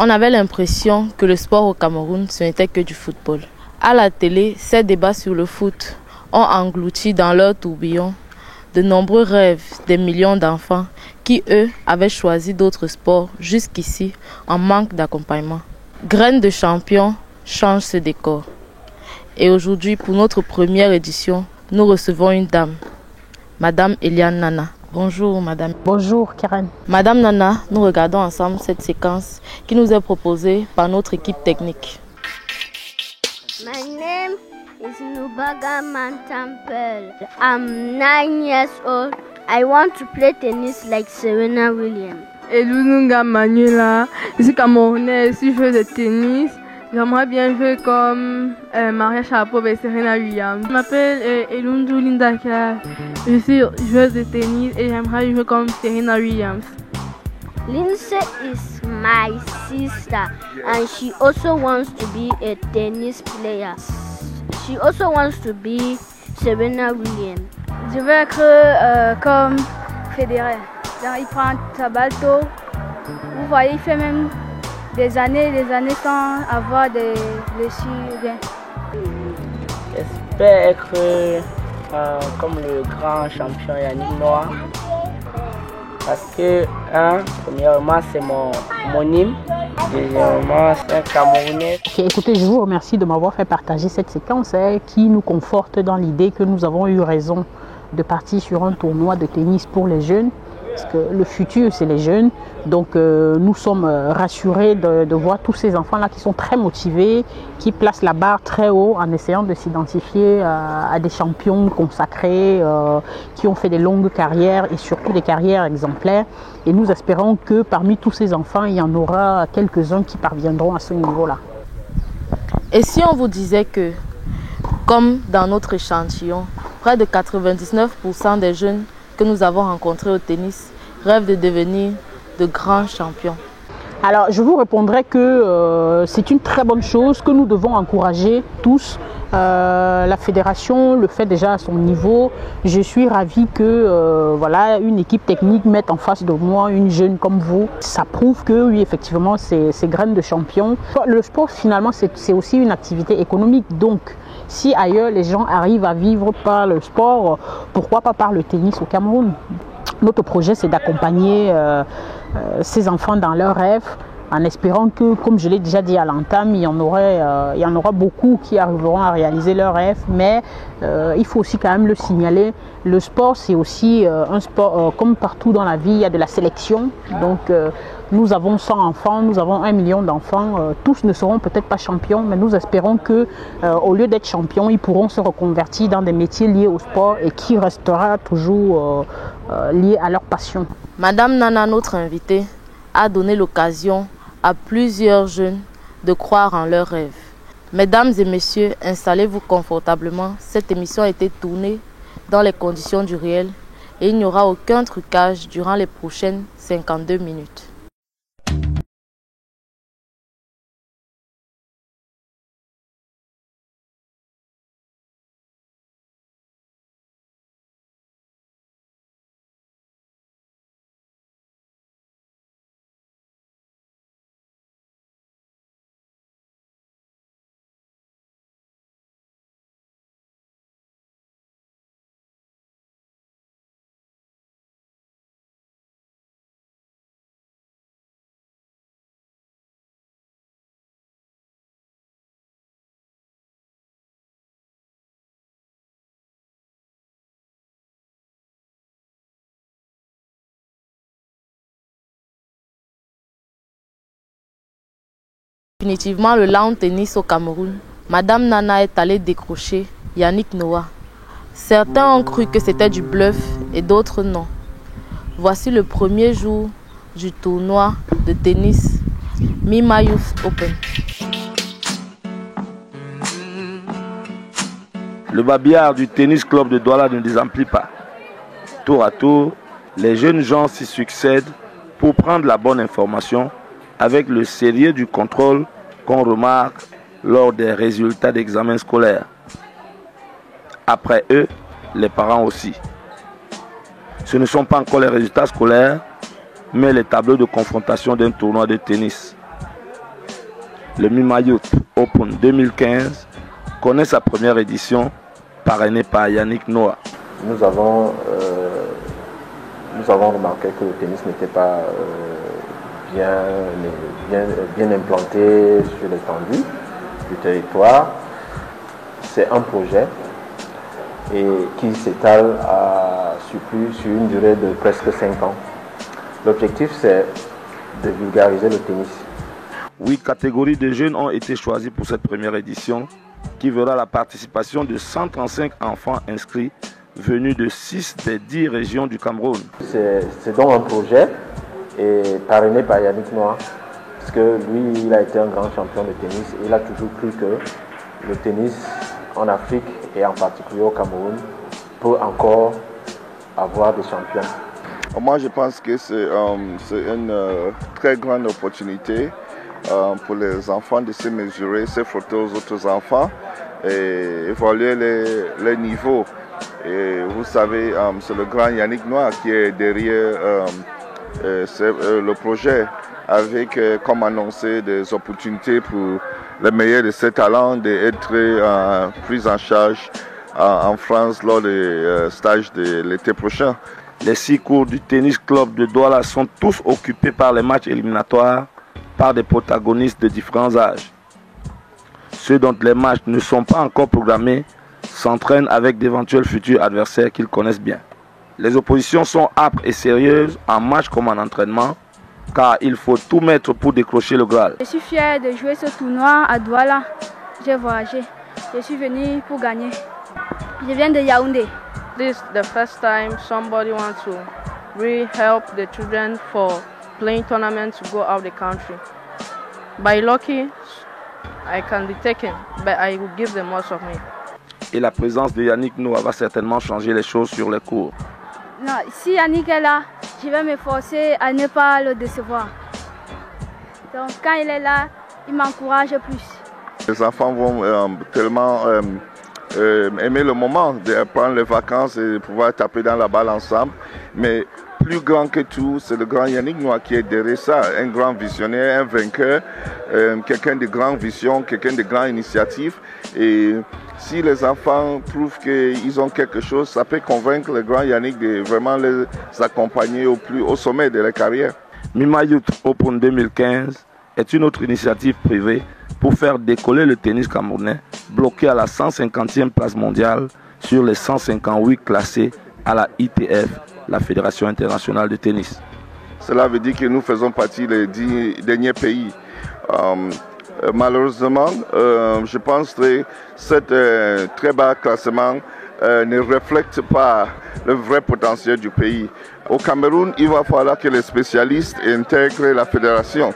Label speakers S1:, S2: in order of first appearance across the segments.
S1: On avait l'impression que le sport au Cameroun, ce n'était que du football. À la télé, ces débats sur le foot ont englouti dans leur tourbillon de nombreux rêves des millions d'enfants qui, eux, avaient choisi d'autres sports jusqu'ici en manque d'accompagnement. Graines de champion change ce décor. Et aujourd'hui, pour notre première édition, nous recevons une dame, Madame Eliane Nana. Bonjour Madame.
S2: Bonjour Karen.
S1: Madame Nana, nous regardons ensemble cette séquence qui nous est proposée par notre équipe technique.
S3: My name is Nubaga Mantampel. I'm 9 years old. I want to play tennis like Serena Williams.
S4: Elununga Manuela, je suis camerounaise, je suis joueuse de tennis. J'aimerais bien jouer comme Maria Sharapova et Serena Williams. Je m'appelle Elundu Lindaka. Je suis joueuse de tennis et j'aimerais jouer comme Serena Williams.
S3: Lindsay is my sister and she also wants to be a tennis player. She also wants to be Serena Williams.
S5: Je veux être comme Federer. Il prend sa balle tôt. Vous voyez, il fait même des années sans avoir des blessures.
S6: J'espère être comme le grand champion Yannick Noah. Parce que, premièrement, c'est mon hymne. Deuxièmement, c'est un Camerounais.
S2: Écoutez, je vous remercie de m'avoir fait partager cette séquence qui nous conforte dans l'idée que nous avons eu raison de partir sur un tournoi de tennis pour les jeunes. Parce que le futur, c'est les jeunes. Donc, nous sommes rassurés de voir tous ces enfants-là qui sont très motivés, qui placent la barre très haut en essayant de s'identifier à des champions consacrés, qui ont fait des longues carrières et surtout des carrières exemplaires. Et nous espérons que parmi tous ces enfants, il y en aura quelques-uns qui parviendront à ce niveau-là.
S1: Et si on vous disait que, comme dans notre échantillon, près de 99% des jeunes que nous avons rencontrés au tennis rêvent de devenir de grands champions?
S2: Alors, je vous répondrai que c'est une très bonne chose, que nous devons encourager tous. La fédération le fait déjà à son niveau. Je suis ravie que voilà, une équipe technique mette en face de moi une jeune comme vous. Ça prouve que oui, effectivement, c'est graines de champion. Le sport, finalement, c'est aussi une activité économique. Donc, si ailleurs les gens arrivent à vivre par le sport, pourquoi pas par le tennis au Cameroun? Notre projet, c'est d'accompagner ces enfants dans leurs rêves, en espérant que, comme je l'ai déjà dit à l'entame, il y en aura beaucoup qui arriveront à réaliser leurs rêves. Mais il faut aussi quand même le signaler, le sport, c'est aussi un sport, comme partout dans la vie, il y a de la sélection. Donc, nous avons 100 enfants, nous avons 1 million d'enfants. Tous ne seront peut-être pas champions, mais nous espérons que, au lieu d'être champions, ils pourront se reconvertir dans des métiers liés au sport et qui restera toujours liés à leur passion.
S1: Madame Nana, notre invitée, a donné l'occasion à plusieurs jeunes de croire en leurs rêves. Mesdames et messieurs, installez-vous confortablement. Cette émission a été tournée dans les conditions du réel et il n'y aura aucun trucage durant les prochaines 52 minutes. Définitivement le lawn tennis au Cameroun, Madame Nana est allée décrocher Yannick Noah. Certains ont cru que c'était du bluff et d'autres non. Voici le premier jour du tournoi de tennis Mima Youth Open.
S7: Le babillard du tennis club de Douala ne désemplit pas. Tour à tour, les jeunes gens s'y succèdent pour prendre la bonne information avec le sérieux du contrôle qu'on remarque lors des résultats d'examens scolaires. Après eux, les parents aussi. Ce ne sont pas encore les résultats scolaires, mais les tableaux de confrontation d'un tournoi de tennis. Le Mima Youth Open 2015 connaît sa première édition, parrainée par Yannick Noah.
S8: Nous avons remarqué que le tennis n'était pas bien implanté sur l'étendue du territoire. C'est un projet qui s'étale sur une durée de presque 5 ans. L'objectif, c'est de vulgariser le tennis.
S7: 8 catégories de jeunes ont été choisies pour cette première édition, qui verra la participation de 135 enfants inscrits venus de 6 des 10 régions du Cameroun.
S8: C'est donc un projet parrainé par Yannick Noah, parce que lui, il a été un grand champion de tennis et il a toujours cru que le tennis en Afrique et en particulier au Cameroun peut encore avoir des champions.
S9: Moi, je pense que c'est une très grande opportunité pour les enfants de se mesurer, se frotter aux autres enfants et évaluer les niveaux. Et vous savez, c'est le grand Yannick Noah qui est derrière le projet avec, comme annoncé, des opportunités pour les meilleurs de ces talents d'être pris en charge en France lors des stages de l'été prochain.
S7: Les 6 cours du Tennis Club de Douala sont tous occupés par les matchs éliminatoires par des protagonistes de différents âges. Ceux dont les matchs ne sont pas encore programmés s'entraînent avec d'éventuels futurs adversaires qu'ils connaissent bien. Les oppositions sont âpres et sérieuses en match comme en entraînement, car il faut tout mettre pour décrocher le Graal.
S5: Je suis fière de jouer ce tournoi à Douala. J'ai voyagé. Je suis venue pour gagner. Je viens de Yaoundé.
S4: This is the first time somebody wants to really help the children for playing tournaments to go out the country. By lucky, I can be taken, but I will give the most of me.
S7: Et la présence de Yannick Noah va certainement changer les choses sur les cours.
S5: Non, si Yannick est là, je vais m'efforcer à ne pas le décevoir. Donc quand il est là, il m'encourage plus.
S9: Les enfants vont tellement aimer le moment de prendre les vacances et de pouvoir taper dans la balle ensemble. Mais plus grand que tout, c'est le grand Yannick Noah qui est derrière ça. Un grand visionnaire, un vainqueur, quelqu'un de grande vision, quelqu'un de grande initiative. Et si les enfants prouvent qu'ils ont quelque chose, ça peut convaincre le grand Yannick de vraiment les accompagner au sommet de leur carrière.
S7: Mima Youth Open 2015 est une autre initiative privée pour faire décoller le tennis camerounais, bloqué à la 150e place mondiale sur les 158 classés à la ITF, la Fédération internationale de tennis.
S9: Cela veut dire que nous faisons partie des 10 derniers pays. Malheureusement, je pense que ce très bas classement ne reflète pas le vrai potentiel du pays. Au Cameroun, il va falloir que les spécialistes intègrent la fédération,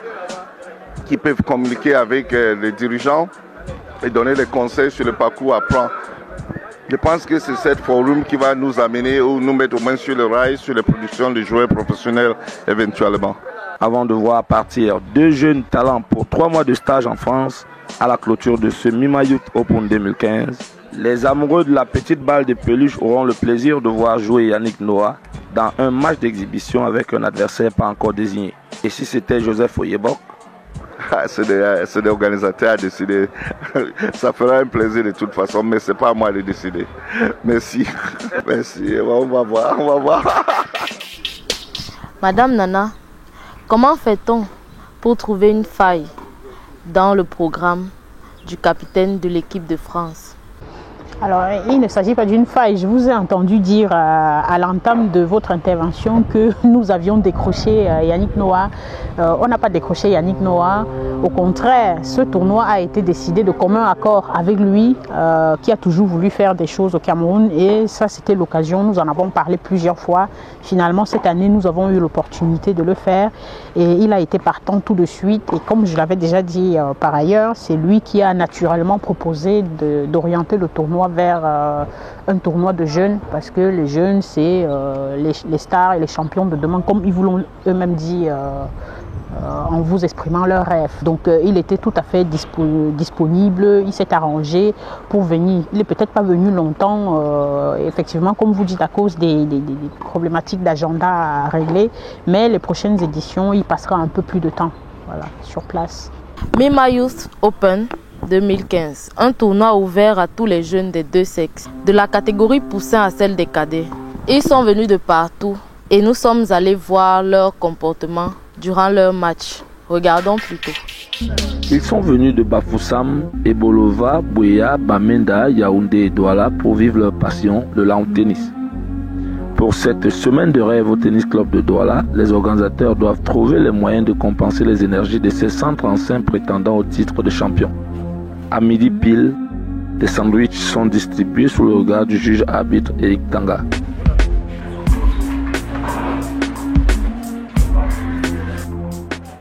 S9: qui peuvent communiquer avec les dirigeants et donner des conseils sur le parcours à prendre. Je pense que c'est cette forum qui va nous amener ou nous mettre au moins sur le rail, sur les productions de joueurs professionnels éventuellement.
S7: Avant de voir partir 2 jeunes talents pour 3 mois de stage en France à la clôture de ce Mima Youth Open 2015, les amoureux de la petite balle de peluche auront le plaisir de voir jouer Yannick Noah dans un match d'exhibition avec un adversaire pas encore désigné. Et si c'était Joseph Oyebok?
S9: C'est des organisateurs à décider. Ça fera un plaisir de toute façon, mais ce n'est pas à moi de décider. Merci. Merci. On va voir.
S1: Madame Nana, comment fait-on pour trouver une faille dans le programme du capitaine de l'équipe de France?
S2: Alors, il ne s'agit pas d'une faille. Je vous ai entendu dire à l'entame de votre intervention que nous avions décroché Yannick Noah. On n'a pas décroché Yannick Noah. Au contraire, ce tournoi a été décidé de commun accord avec lui, qui a toujours voulu faire des choses au Cameroun. Et ça, c'était l'occasion. Nous en avons parlé plusieurs fois. Finalement, cette année, nous avons eu l'opportunité de le faire. Et il a été partant tout de suite. Et comme je l'avais déjà dit par ailleurs, c'est lui qui a naturellement proposé d'orienter le tournoi vers un tournoi de jeunes, parce que les jeunes, c'est les stars et les champions de demain, comme ils vous l'ont eux-mêmes dit en vous exprimant leurs rêves. Donc il était tout à fait disponible, il s'est arrangé pour venir. Il n'est peut-être pas venu longtemps, effectivement, comme vous dites, à cause des problématiques d'agenda à régler, mais les prochaines éditions, il passera un peu plus de temps, voilà, sur place.
S1: Mima Youth Open 2015, un tournoi ouvert à tous les jeunes des deux sexes, de la catégorie poussin à celle des cadets. Ils sont venus de partout et nous sommes allés voir leur comportement durant leur match. Regardons plutôt.
S7: Ils sont venus de Bafoussam, Ebolova, Bouya, Bamenda, Yaoundé et Douala pour vivre leur passion, le lawn tennis. Pour cette semaine de rêve au Tennis Club de Douala, les organisateurs doivent trouver les moyens de compenser les énergies de ces 135 prétendants au titre de champion. À midi pile, des sandwichs sont distribués sous le regard du juge arbitre Eric Tanga.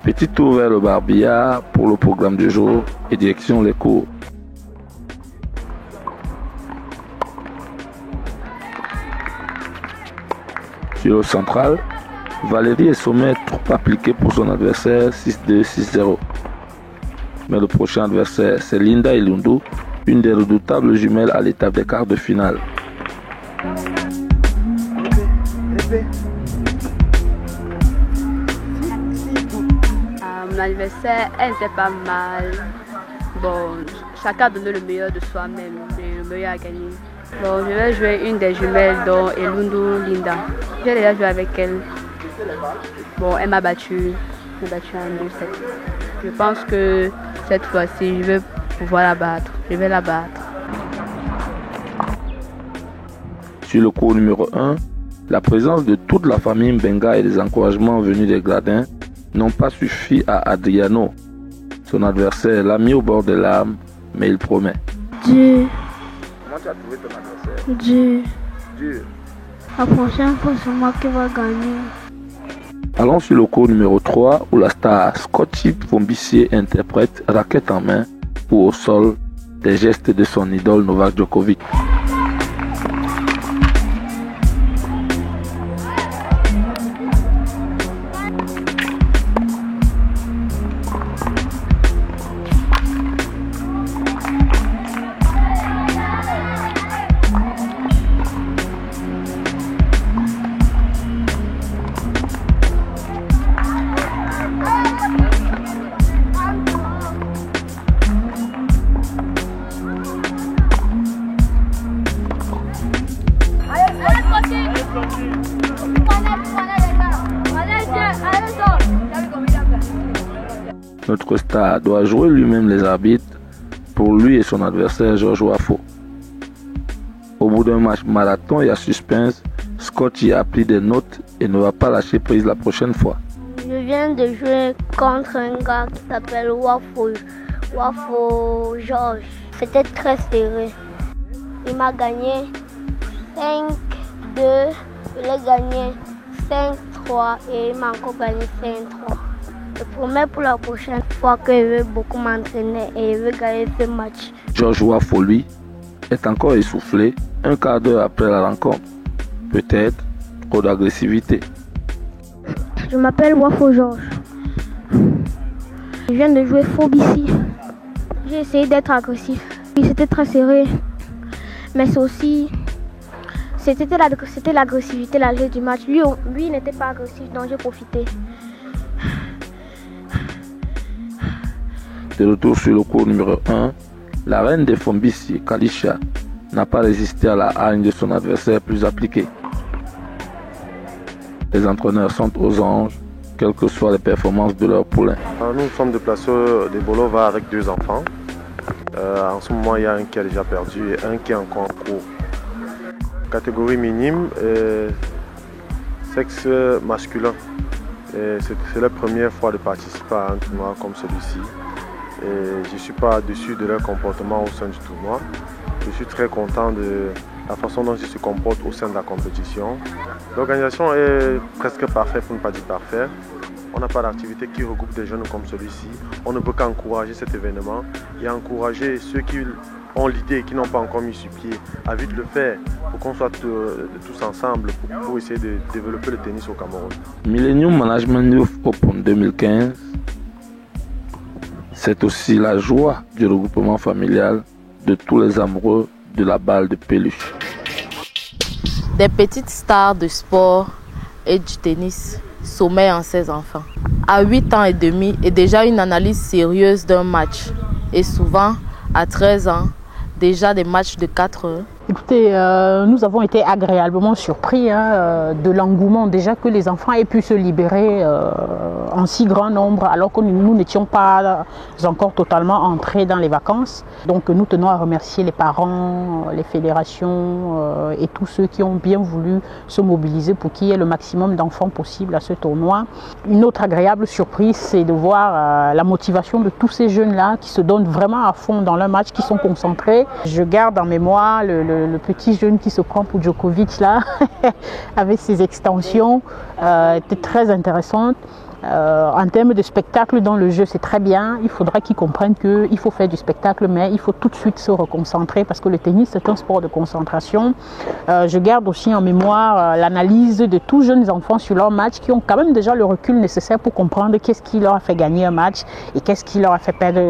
S7: Petit tour vers le barbillard pour le programme du jour et direction les cours. Sur le central, Valérie est sommet trop appliquée pour son adversaire 6-2, 6-0. Mais le prochain adversaire, c'est Linda Ilundu, une des redoutables jumelles à l'étape des quarts de finale.
S5: Mon anniversaire, elle était pas mal. Bon, chacun a donné le meilleur de soi-même et le meilleur a gagné. Bon, je vais jouer une des jumelles, dont Elundu Linda. J'ai déjà joué avec elle. Bon, elle m'a battu en 2-7. Je pense que cette fois-ci, je vais pouvoir la battre. Je vais la battre.
S7: Sur le cours numéro 1, la présence de toute la famille Mbenga et les encouragements venus des gradins n'ont pas suffi à Adriano. Son adversaire l'a mis au bord des larmes, mais il promet.
S10: Dieu.
S7: Comment tu as trouvé ton adversaire?
S10: Dieu. La prochaine fois, c'est moi qui va gagner.
S7: Allons sur le cours numéro 3 où la star Scotty Fombissier interprète raquette en main ou au sol des gestes de son idole Novak Djokovic. Notre star doit jouer lui-même les arbitres pour lui et son adversaire Georges Wafo. Au bout d'un match marathon et à suspense, Scotty a pris des notes et ne va pas lâcher prise la prochaine fois.
S3: Je viens de jouer contre un gars qui s'appelle Wafo Georges. C'était très serré. Il m'a gagné 5-2, je l'ai gagné 5-3 et il m'a encore gagné 5-3. Je promets pour la prochaine fois que je vais beaucoup m'entraîner et je vais gagner ce match.
S7: Georges Wafo, lui, est encore essoufflé un quart d'heure après la rencontre. Peut-être trop d'agressivité.
S10: Je m'appelle Wafo Georges. Je viens de jouer Fobissi. J'ai essayé d'être agressif. C'était très serré. Mais c'est aussi... C'était l'agressivité, la du match. Lui n'était pas agressif, donc j'ai profité.
S7: De retour sur le cours numéro 1, la reine des Fombissi, Kalisha, n'a pas résisté à la haine de son adversaire plus appliqué. Les entraîneurs sont aux anges, quelles que soient les performances de leur poulain.
S8: Nous sommes déplacés de Bolova avec 2 enfants. En ce moment, il y a un qui a déjà perdu et un qui est encore en cours. Catégorie minime, sexe masculin. C'est la première fois de participer à un tournoi comme celui-ci. Je ne suis pas déçu de leur comportement au sein du tournoi. Je suis très content de la façon dont ils se comportent au sein de la compétition. L'organisation est presque parfaite, pour ne pas dire parfaite. On n'a pas d'activité qui regroupe des jeunes comme celui-ci. On ne peut qu'encourager cet événement et encourager ceux qui ont l'idée et qui n'ont pas encore mis sur pied à vite le faire pour qu'on soit tous ensemble pour essayer de développer le tennis au Cameroun.
S7: Millennium Management Youth Open 2015, c'est aussi la joie du regroupement familial de tous les amoureux de la balle de peluche.
S1: Des petites stars de sport et du tennis sommeillent en ces enfants. À 8 ans et demi et déjà une analyse sérieuse d'un match. Et souvent, à 13 ans, déjà des matchs de 4 heures.
S2: Écoutez, nous avons été agréablement surpris de l'engouement déjà que les enfants aient pu se libérer en si grand nombre alors que nous n'étions pas encore totalement entrés dans les vacances. Donc nous tenons à remercier les parents, les fédérations et tous ceux qui ont bien voulu se mobiliser pour qu'il y ait le maximum d'enfants possible à ce tournoi. Une autre agréable surprise, c'est de voir la motivation de tous ces jeunes-là qui se donnent vraiment à fond dans leur match, qui sont concentrés. Je garde en mémoire le petit jeune qui se prend pour Djokovic là, avec ses extensions, était très intéressante. En termes de spectacle dans le jeu, c'est très bien. Il faudra qu'ils comprennent qu'il faut faire du spectacle, mais il faut tout de suite se reconcentrer parce que le tennis, c'est un sport de concentration. Je garde aussi en mémoire l'analyse de tous jeunes enfants sur leur match qui ont quand même déjà le recul nécessaire pour comprendre qu'est-ce qui leur a fait gagner un match et qu'est-ce qui leur a fait perdre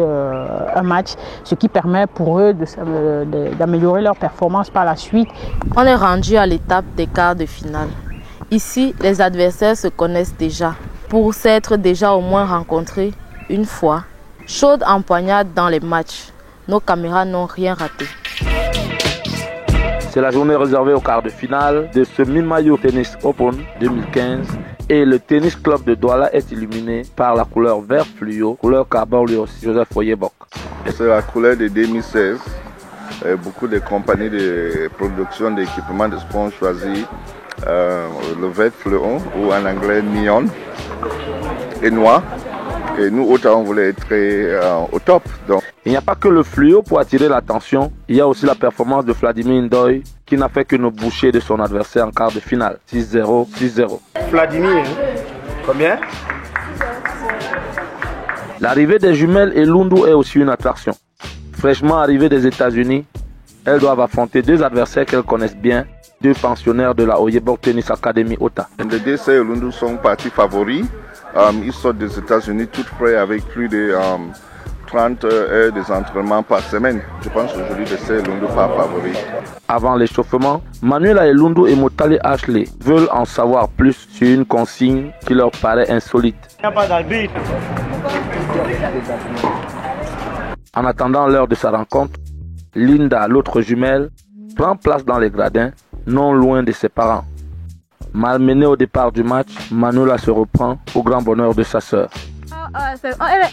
S2: un match, ce qui permet pour eux d'améliorer leur performance par la suite.
S1: On est rendu à l'étape des quarts de finale. Ici, les adversaires se connaissent déjà. Pour s'être déjà au moins rencontrés une fois. Chaude empoignade dans les matchs. Nos caméras n'ont rien raté.
S7: C'est la journée réservée au quart de finale de ce Mi-Mayo Tennis Open 2015 et le Tennis Club de Douala est illuminé par la couleur vert fluo, couleur carbone lui aussi, Joseph Foyebok.
S9: C'est la couleur de 2016. Beaucoup de compagnies de production d'équipements de sport ont choisi le vert fluo ou en anglais neon et noir. Et nous, autant, on voulait être au top. Donc.
S7: Il n'y a pas que le fluo pour attirer l'attention. Il y a aussi la performance de Vladimir Ndoye qui n'a fait que nous boucher de son adversaire en quart de finale. 6-0, 6-0.
S6: Vladimir, combien?
S7: L'arrivée des jumelles Elundu est aussi une attraction. Fraîchement arrivées des États-Unis, elles doivent affronter deux adversaires qu'elles connaissent bien, deux pensionnaires de la Oyebok Tennis Academy Ota.
S9: Les deux sœurs Elundu sont partis favoris. Ils sortent des États-Unis tout frais avec plus de 30 heures d'entraînement par semaine. Je pense qu'aujourd'hui, les sœurs Elundu pas favoris.
S7: Avant l'échauffement, Manuela Elundu et Motale Ashley veulent en savoir plus sur une consigne qui leur paraît insolite.
S6: Il n'y a pas d'arbitre.
S7: En attendant l'heure de sa rencontre, Linda, l'autre jumelle, prend place dans les gradins, non loin de ses parents. Malmenée au départ du match, Manuela se reprend au grand bonheur de sa sœur.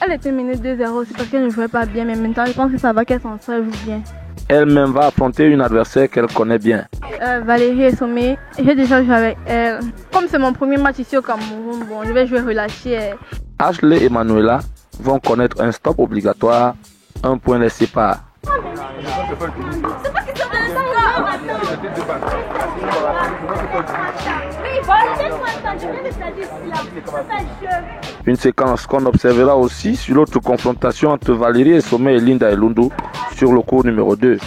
S4: Elle était menée 2-0, c'est parce qu'elle ne jouait pas bien, mais maintenant je pense que ça va qu'elle s'en sort bien.
S7: Elle-même va affronter une adversaire qu'elle connaît bien.
S4: Valérie Essomé, j'ai déjà joué avec elle. Comme c'est mon premier match ici au Cameroun, bon, je vais jouer relâché.
S7: Ashley et Manuela vont connaître un stop obligatoire, un point les sépare. Une séquence qu'on observera aussi sur l'autre confrontation entre Valérie Essomé et Linda Elundu sur le cours numéro 2.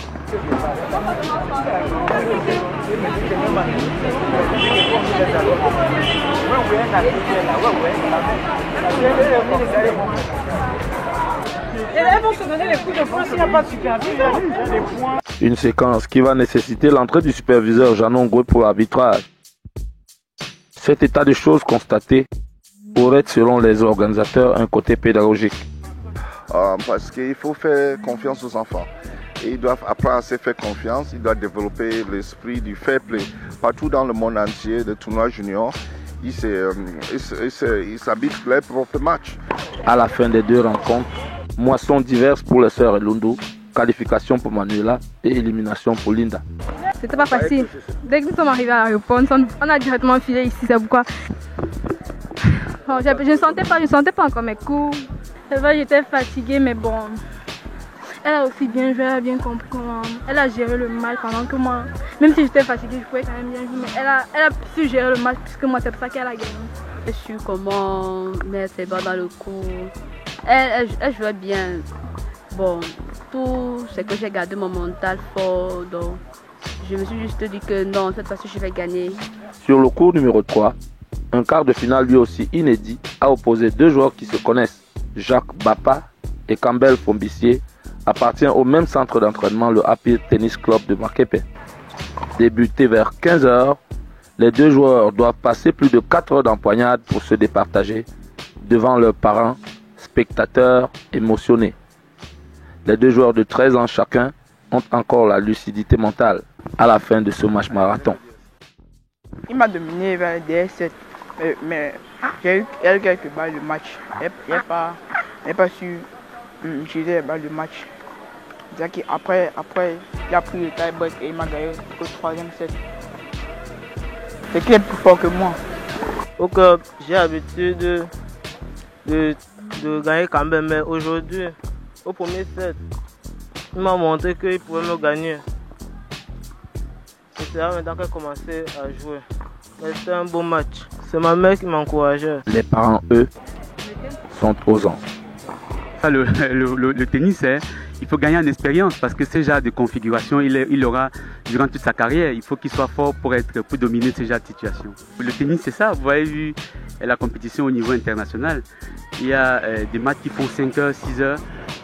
S7: Une séquence qui va nécessiter l'entrée du superviseur Janon Ngwe pour l'arbitrage. Cet état de choses constaté aurait, selon les organisateurs, un côté pédagogique.
S9: Parce qu'il faut faire confiance aux enfants. Et ils doivent apprendre à se faire confiance, ils doivent développer l'esprit du fair play. Partout dans le monde entier, des tournois juniors, ils s'habitent leur propre match.
S7: À la fin des deux rencontres, moissons diverses pour les sœurs Elundu, qualification pour Manuela et élimination pour Linda.
S4: C'était pas facile. Dès que nous sommes arrivés à l'aéroport, on a directement filé ici, c'est pourquoi. Bon, je ne sentais pas encore mes coups. J'étais fatiguée, mais bon. Elle a aussi bien joué, elle a bien compris comment. Elle a géré le match pendant que moi, même si j'étais fatiguée, je pouvais quand même bien jouer. Mais elle a su gérer le match puisque moi, c'est pour ça qu'elle a gagné.
S5: Elle a su comment mettre ses bas dans le coup. Elle jouait bien. Bon, tout c'est que j'ai gardé mon mental fort. Donc, je me suis juste dit que non, cette fois-ci, je vais gagner.
S7: Sur le cours numéro 3, un quart de finale lui aussi inédit a opposé deux joueurs qui se connaissent. Jacques Bapa et Campbell Fombissier appartient au même centre d'entraînement, le Happy Tennis Club de Makepe. Débuté vers 15 h, les deux joueurs doivent passer plus de 4 heures d'empoignade pour se départager devant leurs parents, spectateurs émotionnés. Les deux joueurs de 13 ans chacun ont encore la lucidité mentale à la fin de ce match marathon.
S11: Il m'a dominé vers les DS7, mais j'ai eu quelques balles de match. Il n'a pas su utiliser les balles de match. Après, il a pris le tie-break et il m'a gagné au troisième set. C'est qu'il est plus fort que moi.
S6: Au club, j'ai l'habitude de gagner quand même, mais aujourd'hui, au premier set, il m'a montré qu'il pouvait me gagner. C'est là maintenant qu'il a commencé à jouer. C'était un beau match. C'est ma mère qui m'encourageait.
S7: Les parents, eux, sont aux anges.
S12: Le tennis, il faut gagner en expérience parce que ce genre de configuration, il aura durant toute sa carrière. Il faut qu'il soit fort pour dominer ce genre de situation. Le tennis, c'est ça. Vous avez vu la compétition au niveau international. Il y a des matchs qui font 5 heures, 6 heures.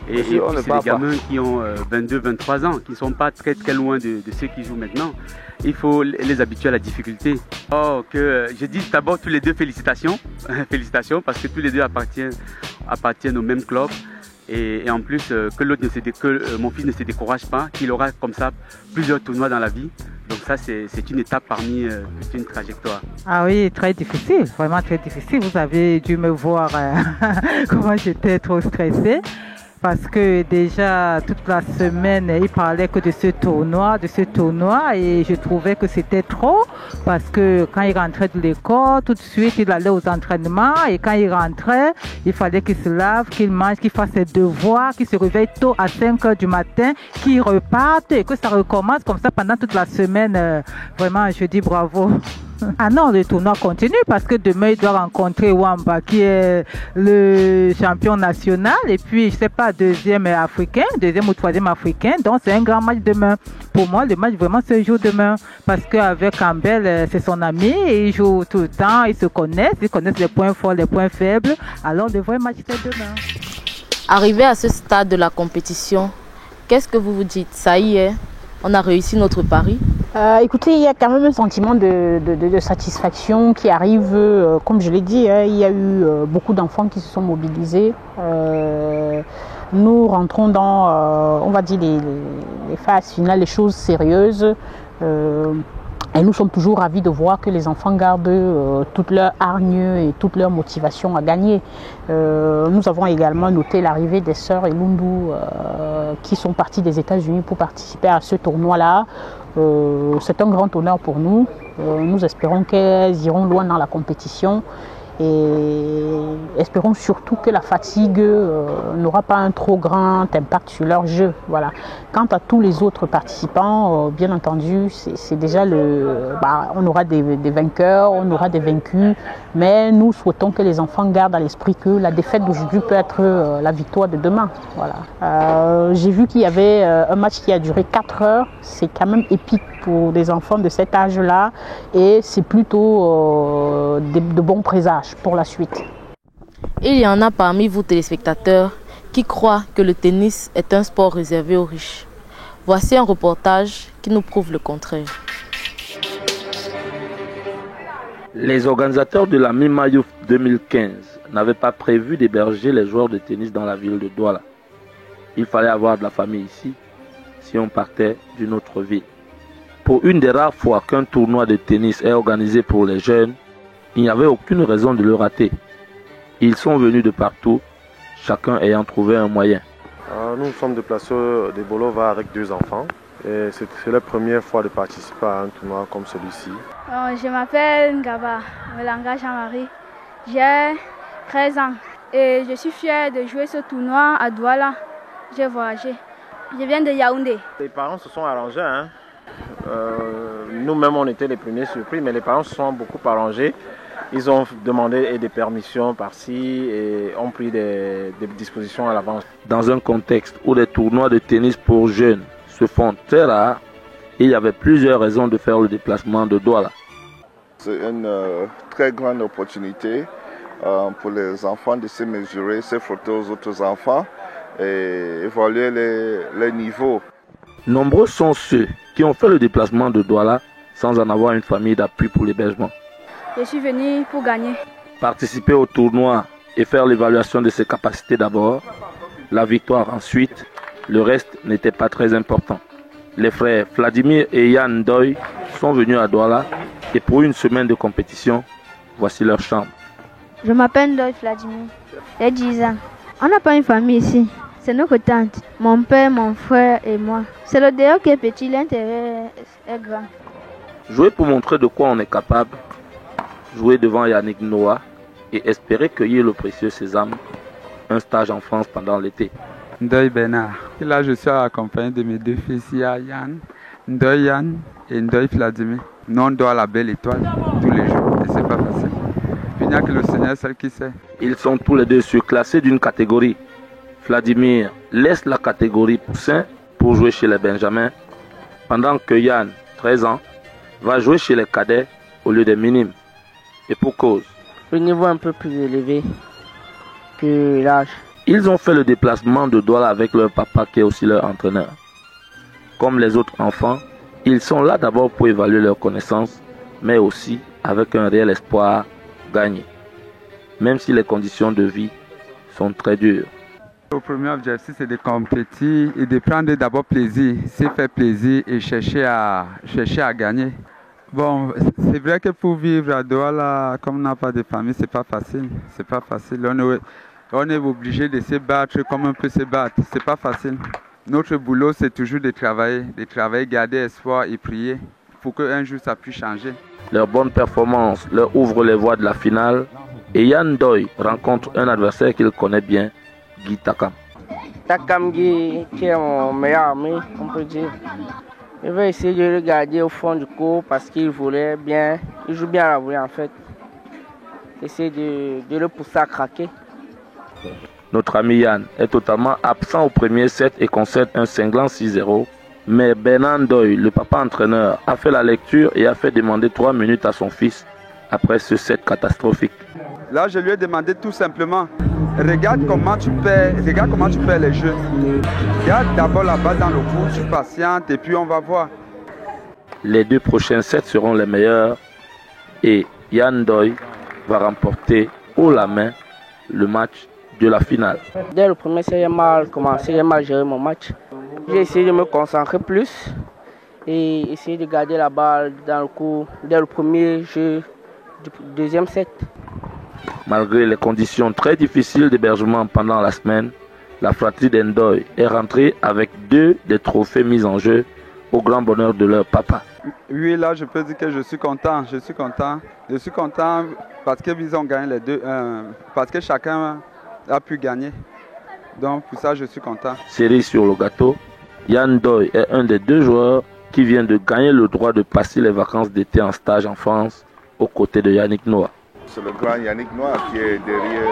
S12: Et puis c'est des gamins qui ont 22, 23 ans, qui ne sont pas très loin de ceux qui jouent maintenant. Il faut les habituer à la difficulté. Je dis d'abord tous les deux félicitations. Félicitations parce que tous les deux appartiennent au même club. Et en plus, que mon fils ne se décourage pas, qu'il aura comme ça plusieurs tournois dans la vie. Donc ça, c'est une étape parmi toute une trajectoire.
S13: Ah oui, très difficile, vraiment très difficile. Vous avez dû me voir comment j'étais trop stressée. Parce que déjà toute la semaine, il parlait que de ce tournoi, et je trouvais que c'était trop parce que quand il rentrait de l'école, tout de suite il allait aux entraînements et quand il rentrait, il fallait qu'il se lave, qu'il mange, qu'il fasse ses devoirs, qu'il se réveille tôt à 5 heures du matin, qu'il reparte et que ça recommence comme ça pendant toute la semaine. Vraiment, je dis bravo. Ah non, le tournoi continue parce que demain il doit rencontrer Wamba qui est le champion national et puis je sais pas, deuxième ou troisième africain, donc c'est un grand match demain. Pour moi le match vraiment se joue demain parce qu'avec Campbell c'est son ami et ils jouent tout le temps, ils connaissent les points forts, les points faibles, alors le vrai match c'est demain.
S1: Arrivé à ce stade de la compétition, qu'est-ce que vous vous dites? Ça y est, on a réussi notre pari?
S2: Écoutez, il y a quand même un sentiment de satisfaction qui arrive. Comme je l'ai dit, il y a eu beaucoup d'enfants qui se sont mobilisés. Nous rentrons dans, on va dire, les phases finales, les choses sérieuses. Et nous sommes toujours ravis de voir que les enfants gardent toute leur hargne et toute leur motivation à gagner. Nous avons également noté l'arrivée des sœurs Elundu qui sont parties des États-Unis pour participer à ce tournoi-là. C'est un grand honneur pour nous. Nous espérons qu'elles iront loin dans la compétition. Et espérons surtout que la fatigue n'aura pas un trop grand impact sur leur jeu. Voilà. Quant à tous les autres participants, bien entendu, c'est déjà on aura des vainqueurs, on aura des vaincus, mais nous souhaitons que les enfants gardent à l'esprit que la défaite d'aujourd'hui peut être la victoire de demain. Voilà. J'ai vu qu'il y avait un match qui a duré 4 heures, c'est quand même épique pour des enfants de cet âge-là et c'est plutôt de bons présages pour la suite.
S1: Il y en a parmi vous téléspectateurs qui croient que le tennis est un sport réservé aux riches. Voici un reportage qui nous prouve le contraire.
S7: Les organisateurs de la Mima Youth 2015 n'avaient pas prévu d'héberger les joueurs de tennis dans la ville de Douala. Il fallait avoir de la famille ici si on partait d'une autre ville. Pour une des rares fois qu'un tournoi de tennis est organisé pour les jeunes, il n'y avait aucune raison de le rater. Ils sont venus de partout, chacun ayant trouvé un moyen.
S8: Nous sommes déplacés de Bolova avec 2 enfants. C'est la première fois de participer à un tournoi comme celui-ci.
S10: Je m'appelle Ngaba Melanga Jean-Marie. J'ai 13 ans et je suis fière de jouer ce tournoi à Douala. J'ai voyagé. Je viens de Yaoundé.
S8: Les parents se sont arrangés. Nous-mêmes, on était les premiers surpris, mais les parents se sont beaucoup arrangés. Ils ont demandé des permissions par-ci et ont pris des dispositions à l'avance.
S7: Dans un contexte où les tournois de tennis pour jeunes se font très rares, il y avait plusieurs raisons de faire le déplacement de Douala.
S9: C'est une très grande opportunité pour les enfants de se mesurer, se frotter aux autres enfants et évaluer les niveaux.
S7: Nombreux sont ceux qui ont fait le déplacement de Douala sans en avoir une famille d'appui pour l'hébergement.
S10: Je suis venu pour gagner.
S7: Participer au tournoi et faire l'évaluation de ses capacités d'abord, la victoire ensuite, le reste n'était pas très important. Les frères Vladimir et Yann Ndoye sont venus à Douala et pour une semaine de compétition, voici leur chambre.
S10: Je m'appelle Ndoye Vladimir, j'ai 10 ans. On n'a pas une famille ici, c'est notre tante, mon père, mon frère et moi. C'est le dehors qui est petit, l'intérieur est grand.
S7: Jouer pour montrer de quoi on est capable, jouer devant Yannick Noah et espérer cueillir le précieux sésame, un stage en France pendant l'été.
S14: Ndoye Bernard. Et là, je suis accompagné de mes deux fils, Yann, Ndoye Yann et Ndoye Vladimir. Nous, on doit la belle étoile tous les jours et c'est pas facile. Il n'y a que le Seigneur seul qui sait.
S7: Ils sont tous les deux surclassés d'une catégorie. Vladimir laisse la catégorie poussin pour jouer chez les Benjamins, pendant que Yann, 13 ans, va jouer chez les cadets au lieu des minimes. Et pour cause.
S6: Le niveau un peu plus élevé que l'âge.
S7: Ils ont fait le déplacement de Douala avec leur papa qui est aussi leur entraîneur. Comme les autres enfants, ils sont là d'abord pour évaluer leurs connaissances, mais aussi avec un réel espoir gagner. Même si les conditions de vie sont très dures.
S14: Le premier objectif, c'est de compétir et de prendre d'abord plaisir, se faire plaisir et chercher à gagner. Bon, c'est vrai que pour vivre à Douala, comme on n'a pas de famille, c'est pas facile. C'est pas facile. On est obligé de se battre comme on peut se battre. C'est pas facile. Notre boulot, c'est toujours de travailler, garder espoir et prier pour qu'un jour ça puisse changer.
S7: Leur bonne performance leur ouvre les voies de la finale et Yann Ndoye rencontre un adversaire qu'il connaît bien, Guy Takam.
S6: Takam Guy, qui est mon meilleur ami, on peut dire. Je vais essayer de le garder au fond du court parce qu'il voulait bien, il joue bien à la volée en fait. Essayer de le pousser à craquer.
S7: Notre ami Yann est totalement absent au premier set et concède un cinglant 6-0. Mais Bernard Ndoye, le papa entraîneur, a fait la lecture et a fait demander 3 minutes à son fils après ce set catastrophique.
S14: Là, je lui ai demandé tout simplement, regarde comment tu perds les jeux. Garde d'abord la balle dans le court, tu patientes et puis on va voir.
S7: Les 2 prochains sets seront les meilleurs et Yann Ndoye va remporter haut la main le match de la finale.
S6: Dès le premier set, j'ai mal commencé, j'ai mal géré mon match. J'ai essayé de me concentrer plus et essayer de garder la balle dans le court dès le premier jeu du deuxième set.
S7: Malgré les conditions très difficiles d'hébergement pendant la semaine, la fratrie d'Ndoye est rentrée avec 2 des trophées mis en jeu au grand bonheur de leur papa.
S14: Oui, là je peux dire que je suis content. Je suis content parce qu'ils ont gagné les 2, parce que chacun a pu gagner. Donc pour ça je suis content.
S7: Cerise sur le gâteau, Yann Ndoye est un des 2 joueurs qui vient de gagner le droit de passer les vacances d'été en stage en France aux côtés de Yannick Noah.
S9: C'est le grand Yannick Noah qui est derrière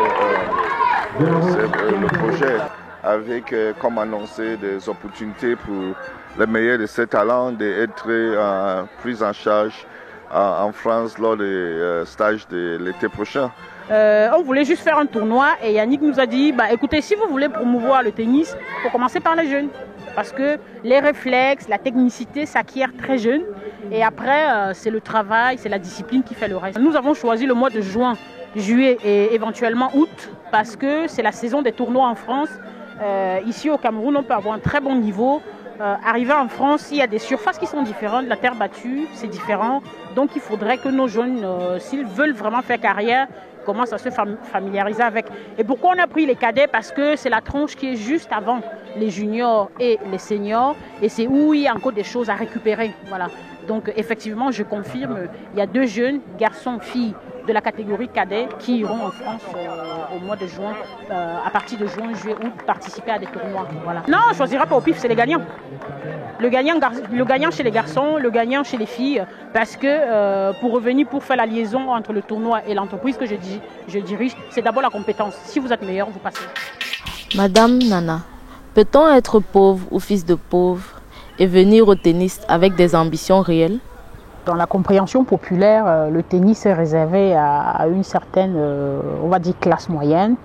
S9: le projet avec, comme annoncé, des opportunités pour les meilleurs de ses talents d'être pris en charge en France lors des stages de l'été prochain.
S2: On voulait juste faire un tournoi et Yannick nous a dit, écoutez, si vous voulez promouvoir le tennis, il faut commencer par les jeunes. Parce que les réflexes, la technicité s'acquiert très jeune. Et après, c'est le travail, c'est la discipline qui fait le reste. Nous avons choisi le mois de juin, juillet et éventuellement août parce que c'est la saison des tournois en France. Ici au Cameroun, on peut avoir un très bon niveau. Arriver en France, il y a des surfaces qui sont différentes. La terre battue, c'est différent. Donc il faudrait que nos jeunes, s'ils veulent vraiment faire carrière, commencent à se familiariser avec. Et pourquoi on a pris les cadets? Parce que c'est la tranche qui est juste avant les juniors et les seniors. Et c'est où il y a encore des choses à récupérer. Voilà. Donc effectivement, je confirme, il y a 2 jeunes, garçons, filles, de la catégorie cadet qui iront en France au mois de juin, à partir de juin, juillet, août, participer à des tournois. Voilà. Non, on ne choisira pas au pif, c'est les gagnants. Le gagnant chez les garçons, le gagnant chez les filles, parce que pour revenir, pour faire la liaison entre le tournoi et l'entreprise que je dirige, c'est d'abord la compétence. Si vous êtes meilleur, vous passez.
S1: Madame Nana, peut-on être pauvre ou fils de pauvre et venir au tennis avec des ambitions réelles?
S2: Dans la compréhension populaire, le tennis est réservé à une certaine, on va dire, classe moyenne.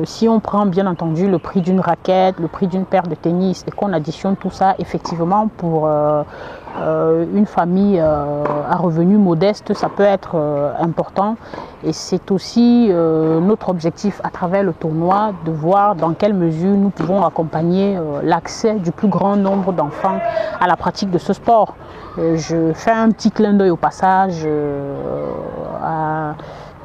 S2: Si on prend bien entendu le prix d'une raquette, le prix d'une paire de tennis et qu'on additionne tout ça, effectivement pour une famille à revenus modestes, ça peut être important. Et c'est aussi notre objectif à travers le tournoi de voir dans quelle mesure nous pouvons accompagner l'accès du plus grand nombre d'enfants à la pratique de ce sport. Je fais un petit clin d'œil au passage à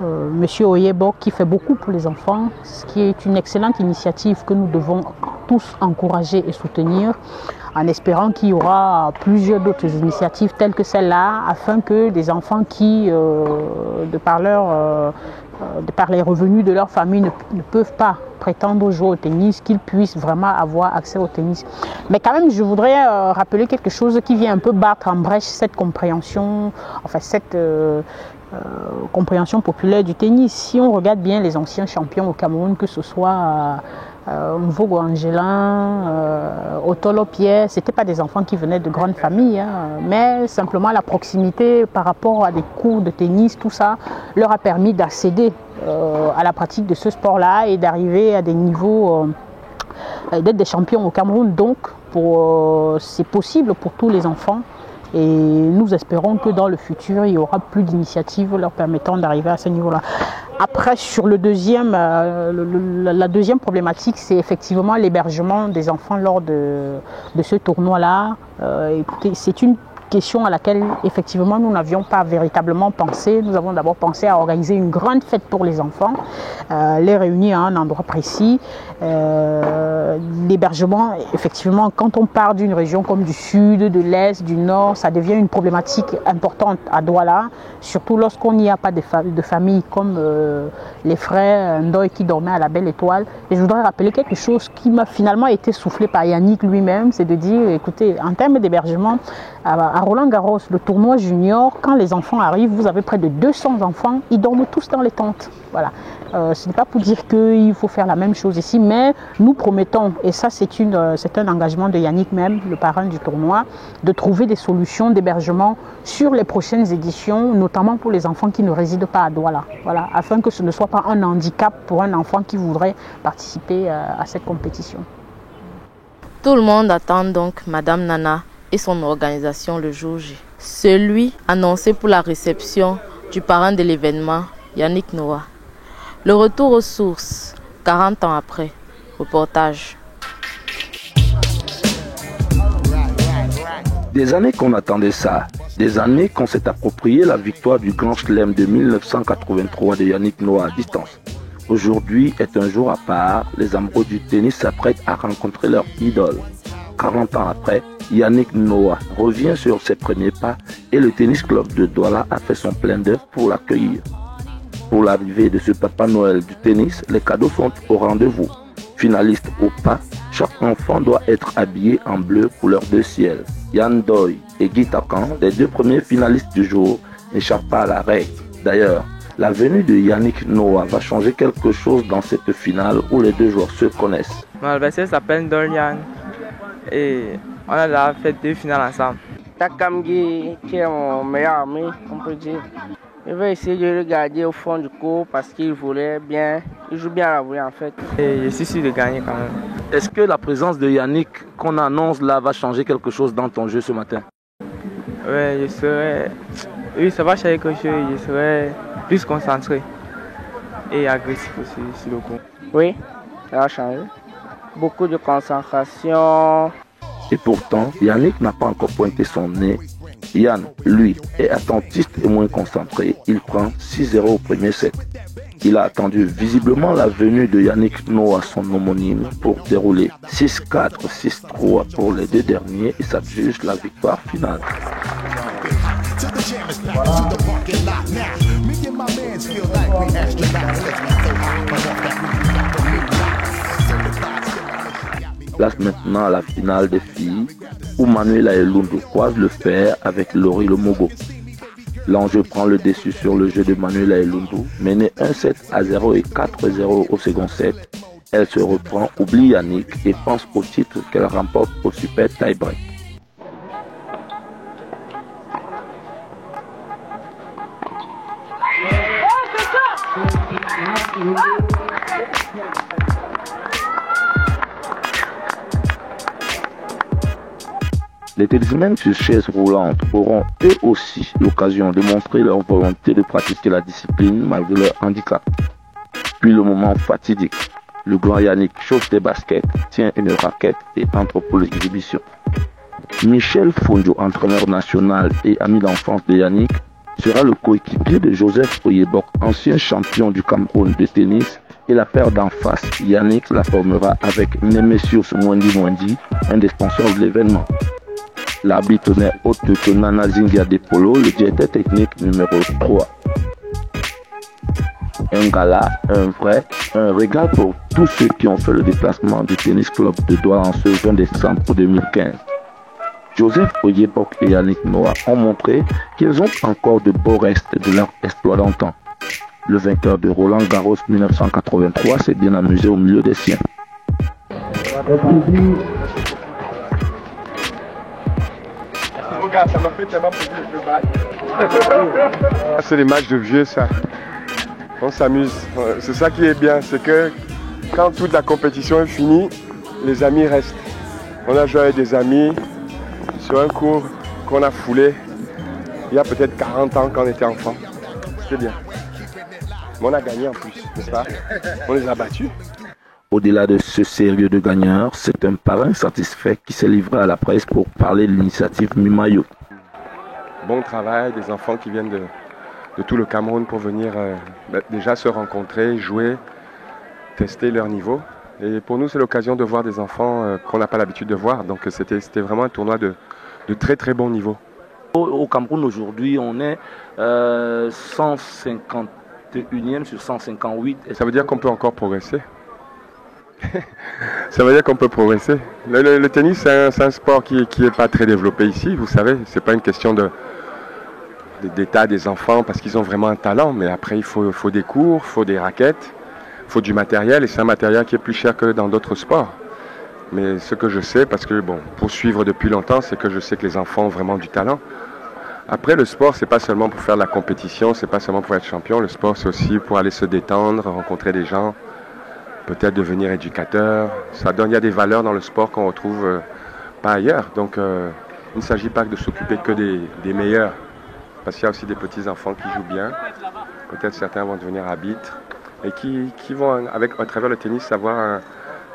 S2: Monsieur Oyebo qui fait beaucoup pour les enfants, ce qui est une excellente initiative que nous devons tous encourager et soutenir, en espérant qu'il y aura plusieurs d'autres initiatives telles que celle-là, afin que des enfants qui, de par les revenus de leur famille, ne peuvent pas prétendre jouer au tennis, qu'ils puissent vraiment avoir accès au tennis. Mais quand même, je voudrais rappeler quelque chose qui vient un peu battre en brèche cette compréhension, enfin cette compréhension populaire du tennis. Si on regarde bien les anciens champions au Cameroun, que ce soit Mvogo Angelin, Otolo Pierre, ce n'étaient pas des enfants qui venaient de grandes familles, mais simplement la proximité par rapport à des cours de tennis, tout ça leur a permis d'accéder à la pratique de ce sport-là et d'arriver à des niveaux, d'être des champions au Cameroun. Donc, c'est possible pour tous les enfants. Et nous espérons que dans le futur, il y aura plus d'initiatives leur permettant d'arriver à ce niveau-là. Après, sur la deuxième problématique, c'est effectivement l'hébergement des enfants lors de ce tournoi-là. C'est une question à laquelle effectivement nous n'avions pas véritablement pensé. Nous avons d'abord pensé à organiser une grande fête pour les enfants, les réunir à un endroit précis. L'hébergement, effectivement, quand on part d'une région comme du sud, de l'est, du nord, ça devient une problématique importante à Douala, surtout lorsqu'on n'y a pas de famille comme les frères Ndoye qui dormaient à la Belle Étoile. Et je voudrais rappeler quelque chose qui m'a finalement été soufflé par Yannick lui-même, c'est de dire, écoutez, en termes d'hébergement, à Roland-Garros, le tournoi junior, quand les enfants arrivent, vous avez près de 200 enfants, ils dorment tous dans les tentes. Voilà. Ce n'est pas pour dire qu'il faut faire la même chose ici, mais nous promettons, et ça c'est un engagement de Yannick même, le parrain du tournoi, de trouver des solutions d'hébergement sur les prochaines éditions, notamment pour les enfants qui ne résident pas à Douala, voilà, afin que ce ne soit pas un handicap pour un enfant qui voudrait participer à cette compétition.
S1: Tout le monde attend donc Madame Nana et son organisation le jour J. Celui annoncé pour la réception du parrain de l'événement, Yannick Noah. Le retour aux sources, 40 ans après. Reportage.
S7: Des années qu'on attendait ça, des années qu'on s'est approprié la victoire du Grand Chelem de 1983 de Yannick Noah à distance. Aujourd'hui est un jour à part, les amoureux du tennis s'apprêtent à rencontrer leur idole. 40 ans après, Yannick Noah revient sur ses premiers pas et le tennis club de Douala a fait son plein d'œuvre pour l'accueillir. Pour l'arrivée de ce Papa Noël du tennis, les cadeaux sont au rendez-vous. Finaliste au pas, chaque enfant doit être habillé en bleu couleur de ciel. Yann Doy et Guy Takan, les deux premiers finalistes du jour, n'échappent pas à la règle. D'ailleurs, la venue de Yannick Noah va changer quelque chose dans cette finale où les deux joueurs se connaissent.
S15: Mon adversaire s'appelle Dorian et on a déjà fait 2 finales ensemble.
S6: Takamgi, qui est mon meilleur ami, on peut dire. Je vais essayer de regarder au fond du court parce qu'il voulait bien, il joue bien à la volée en fait.
S15: Et je suis sûr de gagner quand même.
S7: Est-ce que la présence de Yannick qu'on annonce là va changer quelque chose dans ton jeu ce matin?
S15: Oui, ça va changer quelque chose, je serai plus concentré et agressif aussi sur le coup.
S6: Oui, ça va changer. Beaucoup de concentration.
S7: Et pourtant, Yannick n'a pas encore pointé son nez. Yann, lui, est attentiste et moins concentré. Il prend 6-0 au premier set. Il a attendu visiblement la venue de Yannick Noah, son homonyme, pour dérouler 6-4, 6-3 pour les deux derniers et s'adjuge la victoire finale. Place maintenant à la finale des filles où Manuela Elundu croise le fer avec Laurie Lomogo. L'enjeu prend le dessus sur le jeu de Manuela Elundu, menée 1-7-0 et 4-0 au second set. Elle se reprend, oublie Yannick et pense au titre qu'elle remporte au super tie-break. Les tennismen sur chaise roulante auront eux aussi l'occasion de montrer leur volonté de pratiquer la discipline malgré leur handicap. Puis le moment fatidique. Le grand Yannick chauffe des baskets, tient une raquette et entre pour l'exhibition. Michel Fonjo, entraîneur national et ami d'enfance de Yannick, sera le coéquipier de Joseph Oyebok, ancien champion du Cameroun de tennis, et la paire d'en face, Yannick, la formera avec Nemesius Mwendi, un des sponsors de l'événement. L'arbitre n'est autre que Nana Zingia Depolo, le directeur technique numéro 3. Un gala, un régal pour tous ceux qui ont fait le déplacement du Tennis Club de Douala en ce 20 décembre 2015. Joseph Oyebok et Yannick Noah ont montré qu'ils ont encore de beaux restes de leur exploit d'antan. Le vainqueur de Roland Garros 1983 s'est bien amusé au milieu des siens.
S16: Regarde, ça m'a fait tellement plaisir de battre. C'est des matchs de vieux, ça. On s'amuse. C'est ça qui est bien, c'est que quand toute la compétition est finie, les amis restent. On a joué avec des amis sur un cours qu'on a foulé il y a peut-être 40 ans quand on était enfant. C'était bien. Mais on a gagné en plus, n'est-ce pas? On les a battus.
S7: Au-delà de ce sérieux de gagneur, c'est un parrain satisfait qui s'est livré à la presse pour parler de l'initiative Mimayo.
S16: Bon travail, des enfants qui viennent de tout le Cameroun pour venir déjà se rencontrer, jouer, tester leur niveau. Et pour nous, c'est l'occasion de voir des enfants qu'on n'a pas l'habitude de voir. Donc c'était vraiment un tournoi de très très bon niveau.
S7: Au Cameroun aujourd'hui, on est 151e sur 158.
S16: Ça veut dire qu'on peut encore progresser. Ça veut dire qu'on peut progresser. Le tennis, c'est un sport qui n'est pas très développé ici, vous savez. C'est pas une question d'état des enfants parce qu'ils ont vraiment un talent. Mais après, il faut des cours, il faut des raquettes, il faut du matériel. Et c'est un matériel qui est plus cher que dans d'autres sports. Mais ce que je sais, parce que pour suivre depuis longtemps, c'est que je sais que les enfants ont vraiment du talent. Après, le sport, c'est pas seulement pour faire de la compétition, c'est pas seulement pour être champion. Le sport, c'est aussi pour aller se détendre, rencontrer des gens, peut-être devenir éducateur. Il y a des valeurs dans le sport qu'on retrouve pas ailleurs. Donc, il ne s'agit pas de s'occuper que des meilleurs. Parce qu'il y a aussi des petits-enfants qui jouent bien. Peut-être certains vont devenir arbitres et qui vont, à travers le tennis, avoir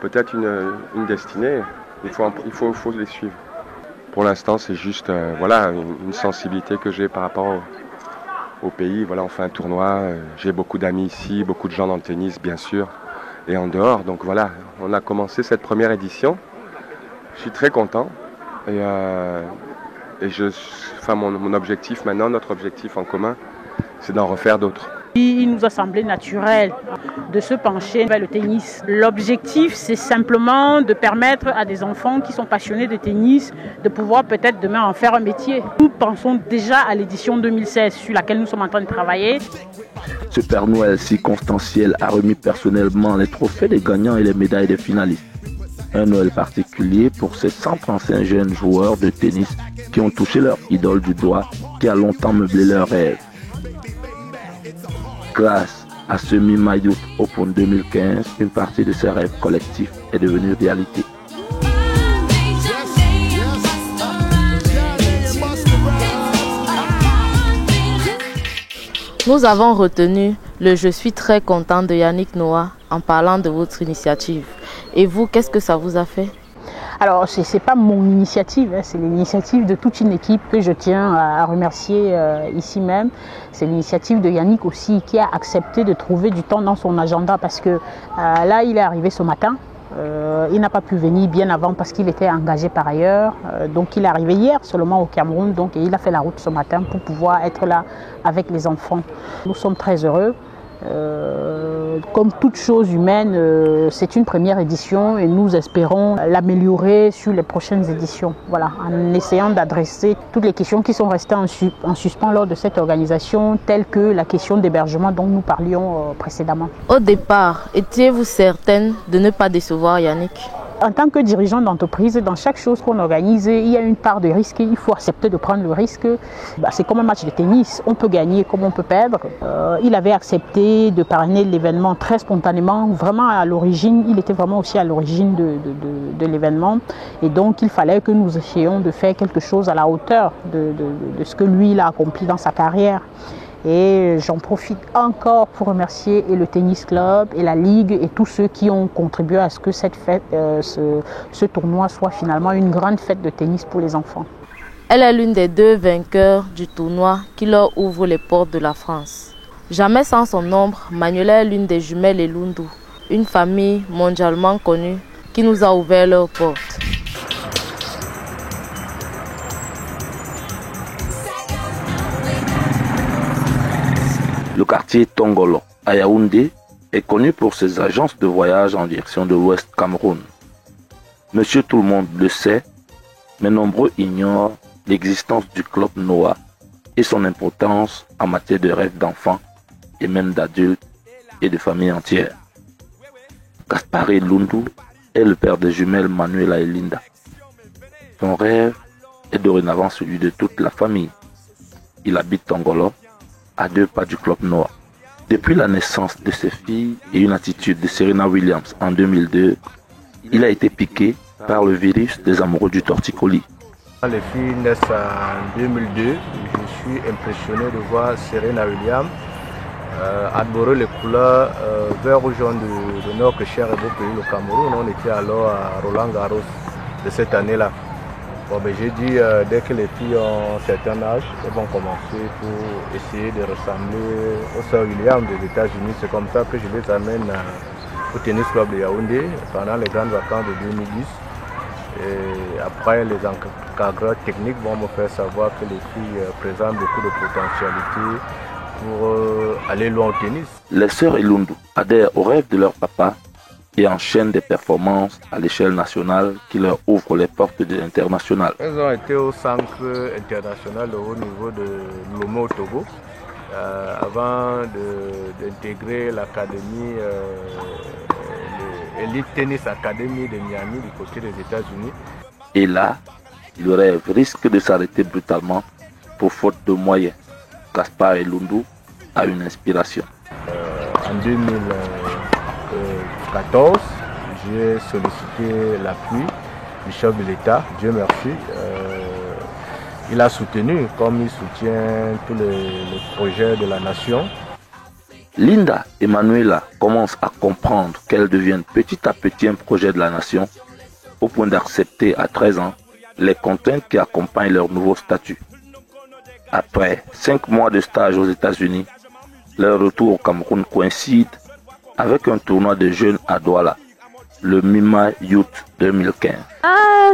S16: peut-être une destinée. Il faut les suivre. Pour l'instant, c'est juste une sensibilité que j'ai par rapport au pays. Voilà, on fait un tournoi. J'ai beaucoup d'amis ici, beaucoup de gens dans le tennis, bien sûr, et en dehors. Donc voilà, on a commencé cette première édition. Je suis très content. Et mon objectif maintenant, notre objectif en commun, c'est d'en refaire d'autres.
S2: Il nous a semblé naturel de se pencher vers le tennis. L'objectif, c'est simplement de permettre à des enfants qui sont passionnés de tennis de pouvoir peut-être demain en faire un métier. Nous pensons déjà à l'édition 2016 sur laquelle nous sommes en train de travailler.
S7: Ce Père Noël circonstanciel a remis personnellement les trophées des gagnants et les médailles des finalistes. Un Noël particulier pour ces 135 jeunes joueurs de tennis qui ont touché leur idole du doigt, qui a longtemps meublé leurs rêves. Grâce à ce Mimayo Open 2015, une partie de ces rêves collectifs est devenue réalité.
S1: Nous avons retenu le « Je suis très content » de Yannick Noah en parlant de votre initiative. Et vous, qu'est-ce que ça vous a fait?
S2: Alors, ce n'est pas mon initiative, c'est l'initiative de toute une équipe que je tiens à remercier ici même. C'est l'initiative de Yannick aussi qui a accepté de trouver du temps dans son agenda parce que là, il est arrivé ce matin. Il n'a pas pu venir bien avant parce qu'il était engagé par ailleurs. Donc, il est arrivé hier seulement au Cameroun et il a fait la route ce matin pour pouvoir être là avec les enfants. Nous sommes très heureux. Comme toute chose humaine, c'est une première édition et nous espérons l'améliorer sur les prochaines éditions. Voilà, en essayant d'adresser toutes les questions qui sont restées en suspens lors de cette organisation, telles que la question d'hébergement dont nous parlions précédemment.
S1: Au départ, étiez-vous certaine de ne pas décevoir Yannick?
S2: En tant que dirigeant d'entreprise, dans chaque chose qu'on organise, il y a une part de risque. Il faut accepter de prendre le risque. C'est comme un match de tennis. On peut gagner comme on peut perdre. Il avait accepté de parrainer l'événement très spontanément. Vraiment à l'origine, il était vraiment aussi à l'origine de l'événement. Et donc, il fallait que nous essayions de faire quelque chose à la hauteur de ce que lui il a accompli dans sa carrière. Et j'en profite encore pour remercier et le tennis club et la ligue et tous ceux qui ont contribué à ce que cette fête, ce tournoi soit finalement une grande fête de tennis pour les enfants.
S1: Elle est l'une des 2 vainqueurs du tournoi qui leur ouvre les portes de la France. Jamais sans son ombre, Manuela est l'une des jumelles Elundu, une famille mondialement connue qui nous a ouvert leurs portes.
S7: Le quartier Tongolo à Yaoundé est connu pour ses agences de voyage en direction de l'Ouest Cameroun. Monsieur tout le monde le sait, mais nombreux ignorent l'existence du club Noah et son importance en matière de rêve d'enfants et même d'adultes et de familles entières. Gaspard Elundu est le père des jumelles Manuela et Linda. Son rêve est dorénavant celui de toute la famille. Il habite Tongolo, à 2 pas du club Noah. Depuis la naissance de ses filles et une attitude de Serena Williams en 2002, il a été piqué par le virus des amoureux du torticolis.
S17: Les filles naissent en 2002. Je suis impressionné de voir Serena Williams adorer les couleurs vert ou jaune de notre cher et beau pays, le Cameroun. On était alors à Roland Garros de cette année-là. Bon, j'ai dit dès que les filles ont un certain âge, elles vont commencer pour essayer de ressembler aux sœurs Williams des États-Unis. C'est comme ça que je les amène au tennis club de Yaoundé pendant les grandes vacances de 2010. Et après, les encadreurs techniques vont me faire savoir que les filles présentent beaucoup de potentialité pour aller loin au tennis.
S7: Les sœurs Elundu adhèrent au rêve de leur papa et enchaînent des performances à l'échelle nationale qui leur ouvrent les portes de l'international.
S17: Elles ont été au centre international de haut niveau de Lomé au Togo avant d'intégrer l'académie, l'Elite Tennis Academy de Miami du côté des États-Unis.
S7: Et là, le rêve risque de s'arrêter brutalement pour faute de moyens. Gaspard Elundu a une inspiration.
S17: En 2014, j'ai sollicité l'appui du chef de l'État, Dieu merci. Il a soutenu, comme il soutient tous les projets de la nation.
S7: Linda et Manuela commencent à comprendre qu'elles deviennent petit à petit un projet de la nation, au point d'accepter à 13 ans les contraintes qui accompagnent leur nouveau statut. Après 5 mois de stage aux États-Unis, leur retour au Cameroun coïncide avec un tournoi de jeunes à Douala, le Mima Youth 2015.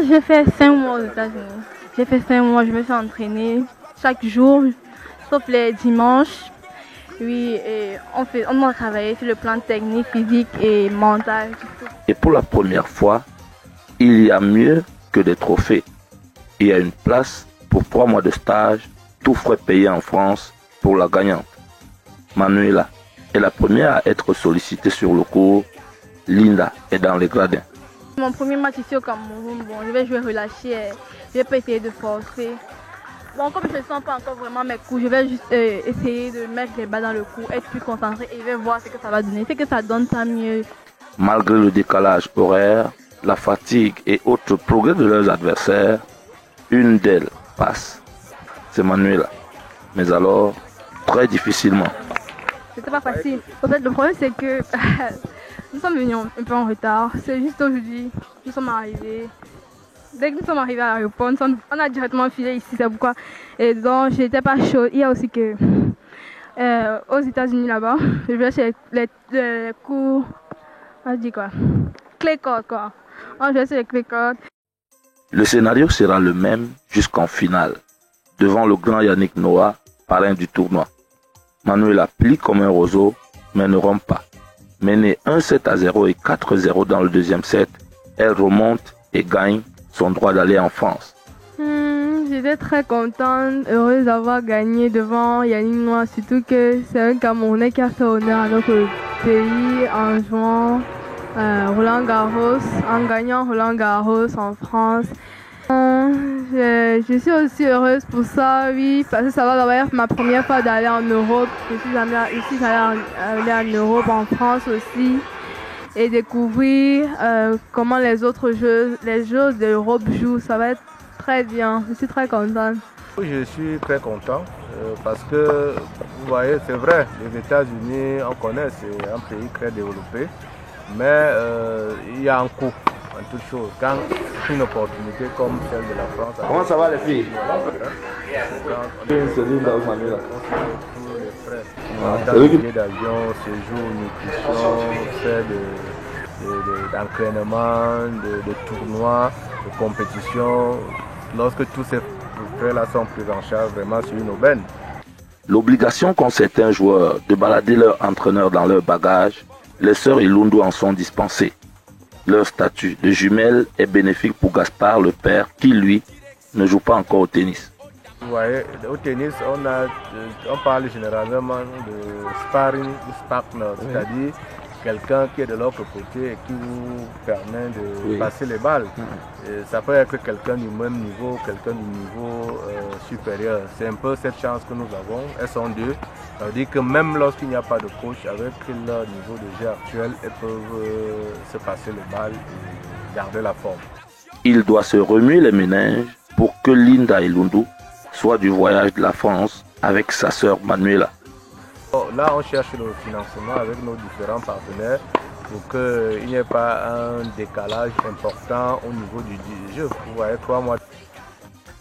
S4: J'ai fait 5 mois aux États-Unis. J'ai fait 5 mois, je me suis entraînée chaque jour, sauf les dimanches. Oui, et on a travaillé sur le plan technique, physique et mental.
S7: Et pour la première fois, il y a mieux que des trophées. Il y a une place pour 3 mois de stage, tout frais payé en France pour la gagnante. Manuela est la première à être sollicitée sur le court. Linda est dans les gradins.
S4: Mon premier match ici au Cameroun, je vais jouer relâché, je vais pas essayer de forcer. Comme je ne sens pas encore vraiment mes coups, je vais juste essayer de mettre les balles dans le cou, être plus concentré et je vais voir ce que ça va donner. Ce que ça donne, tant mieux.
S7: Malgré le décalage horaire, la fatigue et autres progrès de leurs adversaires, une d'elles passe. C'est Manuela. Mais alors, très difficilement.
S4: C'était pas facile. En fait, le problème c'est que nous sommes venus un peu en retard. C'est juste aujourd'hui, nous sommes arrivés. Dès que nous sommes arrivés à l'aéroport, on a directement filé ici, c'est pourquoi. Et donc, j'étais pas chaude. Il y a aussi que aux États-Unis là-bas, je vais chez les cours, on dit quoi, clé code quoi. On joue sur les clé code.
S7: Le scénario sera le même jusqu'en finale, devant le grand Yannick Noah, parrain du tournoi. Manuela plie comme un roseau, mais ne rompt pas. Menée 1-7-0 et 4-0 dans le deuxième set, elle remonte et gagne son droit d'aller en France.
S4: J'étais très contente, heureuse d'avoir gagné devant Yannick Noah, surtout que c'est un Camerounais qui a fait honneur à notre pays en jouant Roland Garros, en gagnant Roland Garros en France. Je suis aussi heureuse pour ça, oui, parce que ça va d'abord être ma première fois d'aller en Europe. Je suis allée en Europe, en France aussi, et découvrir comment les autres jeux d'Europe jouent. Ça va être très bien. Je suis très contente.
S17: Je suis très content parce que, vous voyez, c'est vrai, les États-Unis, on connaît, c'est un pays très développé, mais il y a un coût en toute chose. Quand une opportunité comme celle de la France...
S7: Comment ça va les filles?
S17: Dans les billets d'avion, séjour, nutrition, frais d'entraînement, de tournois, de compétition. Lorsque tous ces frais-là sont pris en charge, vraiment c'est une aubaine.
S7: L'obligation qu'ont certains joueurs de balader leur entraîneur dans leur bagage, les sœurs Ilundu en sont dispensées. Leur statut de jumelle est bénéfique pour Gaspard, le père, qui lui ne joue pas encore au tennis.
S17: Vous voyez, au tennis, on parle généralement de sparring partner, c'est-à-dire quelqu'un qui est de l'autre côté et qui vous permet de passer les balles. Et ça peut être quelqu'un du même niveau, quelqu'un du niveau supérieur. C'est un peu cette chance que nous avons. Elles sont deux. Ça veut dire que même lorsqu'il n'y a pas de coach, avec leur niveau de jeu actuel, elles peuvent se passer les balles et garder la forme.
S7: Il doit se remuer les méninges pour que Linda Ilundu soit du voyage de la France avec sa sœur Manuela.
S17: Là, on cherche le financement avec nos différents partenaires pour qu'il n'y ait pas un décalage important au niveau du jeu. Vous voyez, 3 mois.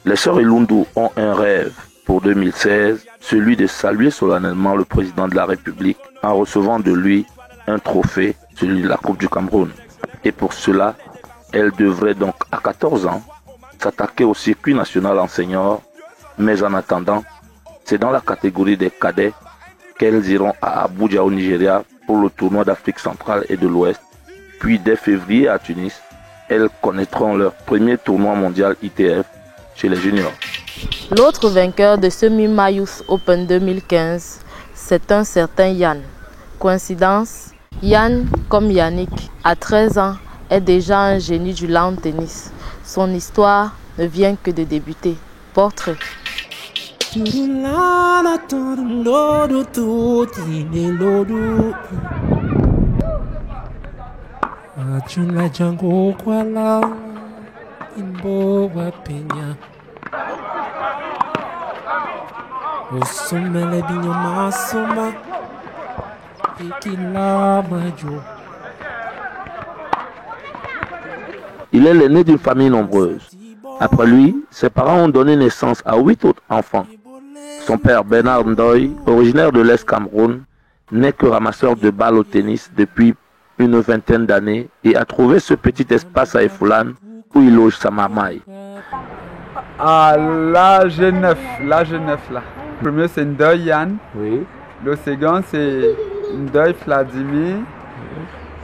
S7: Les sœurs Ilundu ont un rêve pour 2016, celui de saluer solennellement le président de la République en recevant de lui un trophée, celui de la Coupe du Cameroun. Et pour cela, elles devraient donc à 14 ans s'attaquer au circuit national en senior, mais en attendant, c'est dans la catégorie des cadets qu'elles iront à Abuja au Nigeria pour le tournoi d'Afrique centrale et de l'Ouest. Puis dès février à Tunis, elles connaîtront leur premier tournoi mondial ITF chez les juniors.
S1: L'autre vainqueur de ce Mima Youth Open 2015, c'est un certain Yann. Coïncidence, Yann, comme Yannick, à 13 ans, est déjà un génie du lawn tennis. Son histoire ne vient que de débuter. Portrait.
S7: Il est l'aîné d'une famille nombreuse. Après lui, ses parents ont donné naissance à 8 autres enfants. Son père Bernard Ndoye, originaire de l'Est Cameroun, n'est que ramasseur de balles au tennis depuis une vingtaine d'années et a trouvé ce petit espace à Efoulan où il loge sa mamaille.
S14: Ah, l'âge 9 là. Le premier c'est Ndoye Yann. Oui. Le second c'est Ndoye Vladimir.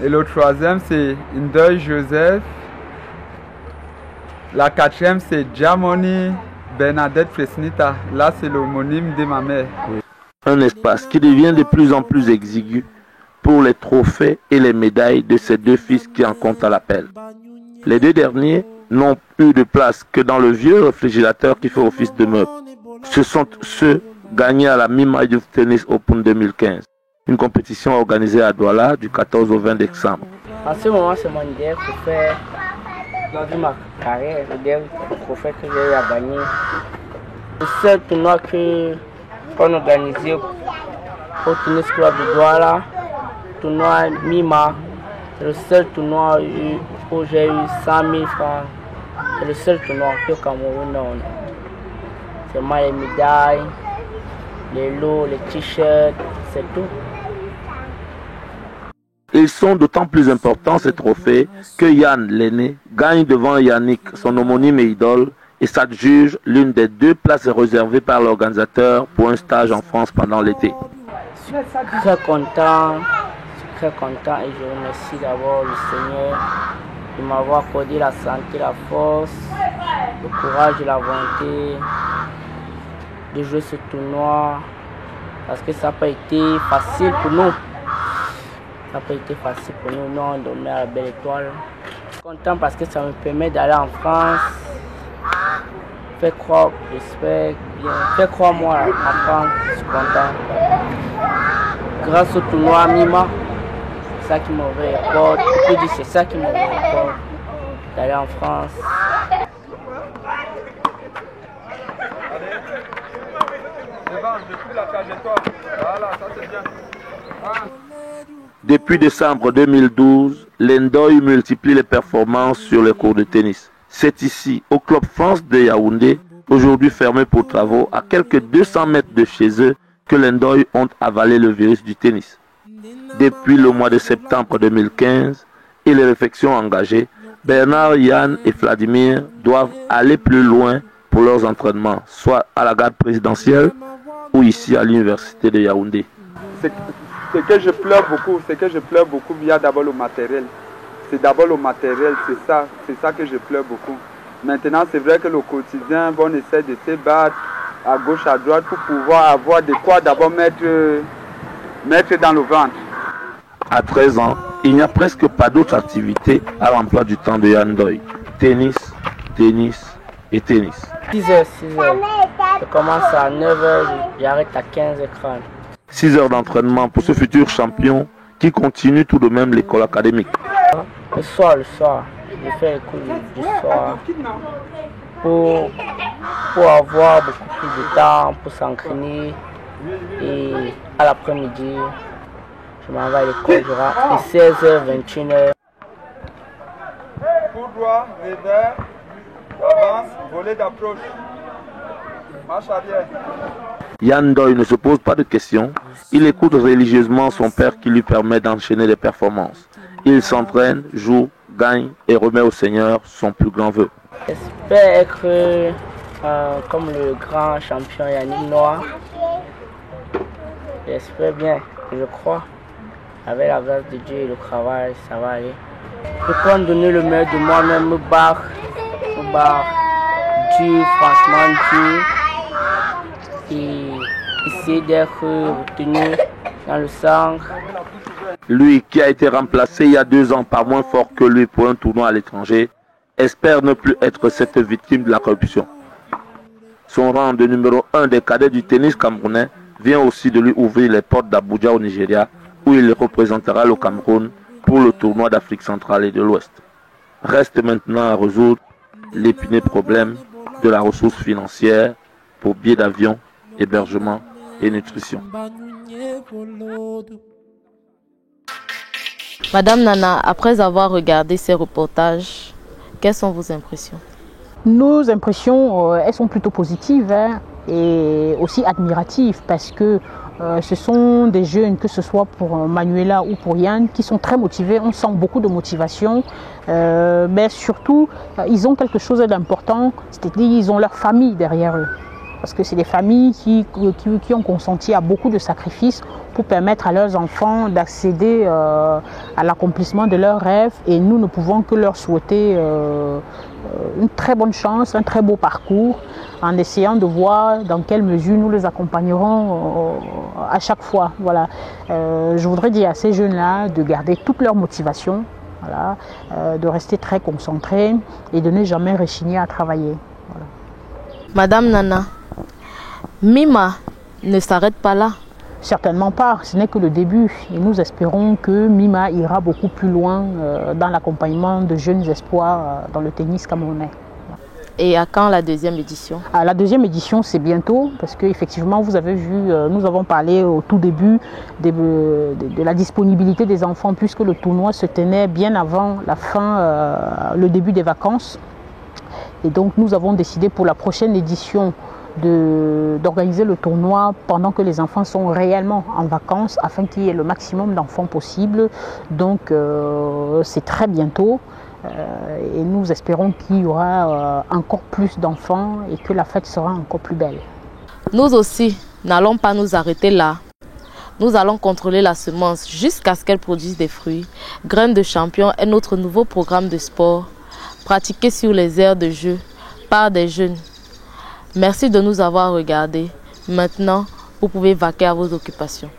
S14: Et le troisième c'est Ndoye Joseph. La quatrième c'est Jamoni Bernadette Fresnita. Là c'est l'homonyme de ma mère.
S7: Un espace qui devient de plus en plus exigu pour les trophées et les médailles de ces deux fils qui en comptent à l'appel. Les deux derniers n'ont eu de place que dans le vieux réfrigérateur qui fait office de meuble. Ce sont ceux gagnés à la Mima Youth Tennis Open 2015, une compétition organisée à Douala du 14 au 20 décembre.
S6: En ce moment, c'est mon dernier trophée de ma carrière, le dernier trophée que j'ai eu à gagner. Le seul tournoi qu'on organisait au Tennis Club de Douala, tournoi Mima, c'est le seul tournoi où j'ai eu 100 000 francs. C'est le seul tournoi au Cameroun. C'est moi les médailles, les lots, les t-shirts, c'est tout.
S7: Ils sont d'autant plus importants ces trophées que Yann, l'aîné, gagne devant Yannick, son homonyme et idole, et s'adjuge l'une des deux places réservées par l'organisateur pour un stage en France pendant l'été.
S6: Je suis très content et je remercie d'abord le Seigneur de m'avoir accordé la santé, la force, le courage et la volonté de jouer ce tournoi parce que ça n'a pas été facile pour nous. Ça n'a pas été facile pour nous. Nous, on dormait à la Belle Étoile. Je suis content parce que ça me permet d'aller en France. Faire croire, j'espère bien. Faire croire moi en France, je suis content. Grâce au tournoi Mima, c'est ça qui m'ouvre les portes. Je peux dire c'est ça qui m'ouvre les portes d'aller en France.
S7: Depuis décembre 2012, l'Ndoye multiplie les performances sur les cours de tennis. C'est ici, au Club France de Yaoundé, aujourd'hui fermé pour travaux, à quelques 200 mètres de chez eux, que l'Ndoye ont avalé le virus du tennis. Depuis le mois de septembre 2015 et les réflexions engagées, Bernard, Yann et Vladimir doivent aller plus loin pour leurs entraînements, soit à la garde présidentielle ou ici à l'université de Yaoundé.
S14: C'est que je pleure beaucoup, il y a d'abord le matériel. C'est d'abord le matériel, c'est ça que je pleure beaucoup. Maintenant, c'est vrai que le quotidien, on essaie de se battre à gauche, à droite pour pouvoir avoir de quoi d'abord mettre dans le ventre.
S7: À 13 ans, il n'y a presque pas d'autres activités à l'emploi du temps de Yann Ndoye. Tennis, tennis et tennis.
S6: 6h. Je commence à 9h, j'arrête à 15h30.
S7: 6 heures d'entraînement pour ce futur champion qui continue tout de même l'école académique.
S6: Le soir, je fais les cours du soir pour avoir beaucoup plus de temps pour s'entraîner. Et à l'après-midi, je m'en vais à l'école, je rentre de 16h, 21h.
S14: Coup droit, revers, avance, volet d'approche, marche arrière.
S7: Yann Ndoye ne se pose pas de questions. Il écoute religieusement son père qui lui permet d'enchaîner les performances. Il s'entraîne, joue, gagne et remet au Seigneur son plus grand vœu.
S6: J'espère être comme le grand champion Yannick Noah. J'espère bien, je crois. Avec la grâce de Dieu et le travail, ça va aller. Je peux donner le meilleur de moi-même, me barre Dieu, franchement Dieu. Et essayer d'être retenu dans le centre.
S7: Lui qui a été remplacé il y a 2 ans par moins fort que lui pour un tournoi à l'étranger, espère ne plus être cette victime de la corruption. Son rang de numéro 1 des cadets du tennis camerounais vient aussi de lui ouvrir les portes d'Abuja au Nigeria, où il représentera le Cameroun pour le tournoi d'Afrique centrale et de l'Ouest. Reste maintenant à résoudre l'épineux problème de la ressource financière pour billets d'avion, hébergement et nutrition.
S1: Madame Nana, après avoir regardé ces reportages, quelles sont vos impressions?
S2: Nos impressions, elles sont plutôt positives et aussi admiratives parce que ce sont des jeunes, que ce soit pour Manuela ou pour Yann, qui sont très motivés. On sent beaucoup de motivation, mais surtout, ils ont quelque chose d'important, c'est-à-dire qu'ils ont leur famille derrière eux. Parce que c'est des familles qui ont consenti à beaucoup de sacrifices pour permettre à leurs enfants d'accéder à l'accomplissement de leurs rêves. Et nous ne pouvons que leur souhaiter une très bonne chance, un très beau parcours, en essayant de voir dans quelle mesure nous les accompagnerons à chaque fois. Voilà. Je voudrais dire à ces jeunes-là de garder toute leur motivation, voilà, de rester très concentrés et de ne jamais rechigner à travailler. Voilà.
S1: Madame Nana, Mima ne s'arrête pas là.
S2: Certainement pas, ce n'est que le début. Et nous espérons que Mima ira beaucoup plus loin dans l'accompagnement de jeunes espoirs dans le tennis camerounais.
S1: Et à quand la deuxième édition?
S2: La deuxième édition, c'est bientôt, parce qu'effectivement, vous avez vu, nous avons parlé au tout début de la disponibilité des enfants, puisque le tournoi se tenait bien avant la fin, le début des vacances. Et donc, nous avons décidé pour la prochaine édition d'organiser le tournoi pendant que les enfants sont réellement en vacances, afin qu'il y ait le maximum d'enfants possible. Donc, c'est très bientôt. Et nous espérons qu'il y aura encore plus d'enfants et que la fête sera encore plus belle.
S1: Nous aussi, n'allons pas nous arrêter là. Nous allons contrôler la semence jusqu'à ce qu'elle produise des fruits. Graines de champion est notre nouveau programme de sport, pratiqué sur les aires de jeu par des jeunes. Merci de nous avoir regardés. Maintenant, vous pouvez vaquer à vos occupations.